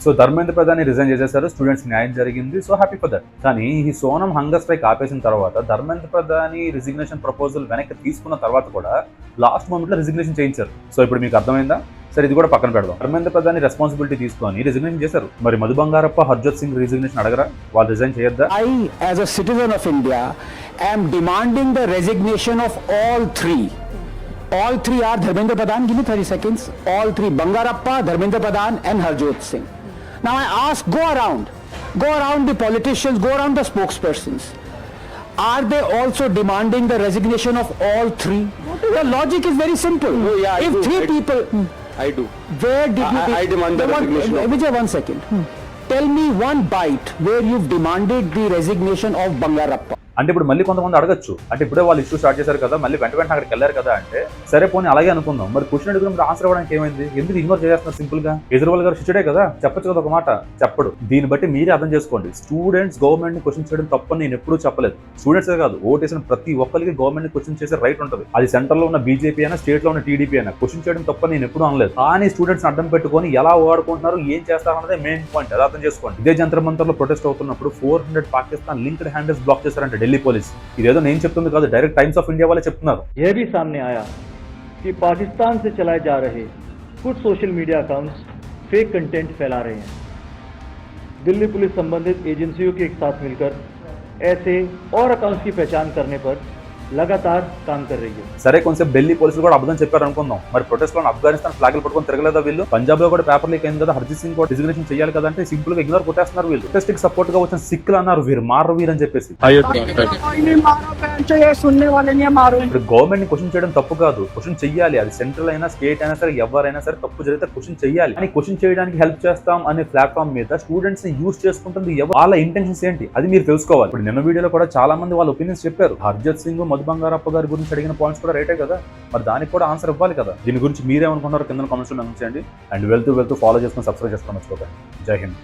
So Dharmendra ప్రధాని resign చేసేసారు, students న్యాయం జరిగింది, సో హ్యాపీ ఫర్ దట్. కానీ ఈ సోనం హంగర్ స్ట్రైక్ ఆపేసిన తర్వాత ధర్మేంద్ర ప్రధాని రిజిగ్నేషన్ ప్రపోజల్ వెనక్కి తీసుకున్న తర్వాత కూడా లాస్ట్ మూమెంట్ లో రిజిగ్నేషన్ చేయించారు. సో ఇప్పుడు మీకు అర్థమైందా? సరే ఇది కూడా పక్కన పెడదాం. ధర్మేంద్ర ప్రధాని రెస్పాన్సిబిలిటీ తీసుకొని రిజిగ్నేషన్ చేశారు. మరి మధు బంగారప్ప, హర్జోత్ సింగ్ రిజిగ్నేషన్ అడగరా? వాళ్ళు resign చేయొద్దా? I, as a citizen of India, am demanding the resignation of all three. All three are Dharmendra Pradhan. Give me 30 seconds. All three: Bangarappa, Dharmendra Pradhan, and Harjot Singh. Now I ask, go around the politicians, go around the spokespersons. Are they also demanding the resignation of all three? The logic is very simple. Oh, yeah, if three people, I do. where did you? I demand the resignation of. Vijay, 1 second. Tell me one bite where you've demanded the resignation of Bangarappa. అంటే ఇప్పుడు మళ్ళీ కొంతమంది అడగచ్చు, అంటే ఇప్పుడే వాళ్ళు issue start చేశారు కదా, మళ్ళీ వెంట అక్కడికి వెళ్ళారు కదా అంటే సరే పోనీ అలాగే అనుకుందాం. మరి క్వశ్చన్ అడుగుతున్నప్పుడు ఆన్సర్ ఇవ్వడానికి ఏమైంది? ఎందుకు ఇగ్నోర్ చేస్తున్నారు? సింపుల్ గా కేజ్రీవాల్ గారు శిష్యుడే కదా, చెప్పచ్చు కదా ఒక మాట, చెప్పడు. దీన్ని బట్టి మీరే అర్థం చేసుకోండి. స్టూడెంట్స్ గవర్నమెంట్ ని క్వశ్చన్ చేయడం తప్పని నేను ఎప్పుడూ చెప్పలేదు. స్టూడెంట్స్ కాదు, ఓటేసిన ప్రతి ఒక్కరికి గవర్నమెంట్ ని క్వశ్చన్ చేసే రైట్ ఉంటుంది. అది సెంటర్ లో ఉన్న బీజేపీ అయినా, స్టేట్ లో ఉన్న టీడీపీ అయినా క్వశ్చన్ చేయడం తప్పని నేను ఎప్పుడూ అనలేదు. కానీ స్టూడెంట్స్ అడ్డం పెట్టుకొని ఎలా వాడుకుంటున్నారు, ఏం చేస్తారన్నదే మెయిన్ పాయింట్. అది అర్థం చేసుకోండి. ఇదే జంతర్ మంతర్ లో ప్రొటెస్ట్ అవుతున్నప్పుడు 400 పాకిస్తాన్ లింక్డ్ హ్యాండిల్స్ బ్లాక్ చేశారంటే ఢిల్లీ పోలీస్. ఇదేదో నేను చెప్తుంది కాదు, డైరెక్ట్ టైమ్స్ ఆఫ్ ఇండియా వాళ్ళే చెప్తున్నారు. यह भी सामने आया कि पाकिस्तान से चलाए जा रहे कुछ social media accounts fake content फैला रहे हैं. दिल्ली पुलिस संबंधित एजेंसियों के एक साथ मिलकर ऐसे और अकाउंट्स की पहचान करने पर लगातार काम कर रही है. సరే కొంచెం ఢిల్లీ పోలీసులు కూడా అబద్ధం చెప్పారు అనుకుందాం. మరి ప్రొటెస్ట్ లో ఆఫ్ఘనిస్తాన్ ఫ్లాగ్లు పట్టుకొని తిరగలేదా వీళ్ళు? పంజాబ్ లో కూడా పేపర్ లీక్ అయింది కదా, హర్జీత్ సింగ్ కూడా రిజిగ్నేషన్ చేయాలి కదా అంటే సింపుల్ గా ఇగ్నోర్ కొట్టేస్తున్నారు వీళ్ళు. ప్రొటెస్ట్ కి సపోర్ట్ గా వచ్చిన సిక్కులు అన్నారు వీరు మారు వీరు అని చెప్పేసి. ఇప్పుడు గవర్నమెంట్ ని క్వశ్చన్ చేయడం తప్పు కాదు, క్వశ్చన్ చెయ్యాలి. అది సెంట్రల్ అయినా, స్టేట్ అయినా సరే, ఎవరైనా సరే తప్పు జరిగితే క్వశ్చన్ చెయ్యాలి. కానీ క్వశ్చన్ చేయడానికి హెల్ప్ చేస్తాం అనే ప్లాట్ఫామ్ మీద స్టూడెంట్స్ ని యూజ్ చేసుకుంటుంది వాళ్ళ ఇంటెన్షన్స్ ఏంటి అది మీరు తెలుసుకోవాలి. ఇప్పుడు నిన్న వీడియోలో కూడా చాలా మంది వాళ్ళ ఒపీనియన్స్ చెప్పారు. హర్జోత్ సింగ్, మధు బంగారప్ప గారి గురించి అడిగిన పాయింట్స్ కూడా రైటే కదా, మరి దానికి కూడా ఆన్సర్ ఇవ్వాలి కదా. దీని గురించి మీరేమనుకుంటున్నారో కింద కామెంట్స్ లో మెన్షన్ చేయండి. అండ్ వెళ్తూ ఫాలో చేసుకుని సబ్స్క్రైబ్ చేసుకోవడం మర్చిపోకండి. జై హింద్.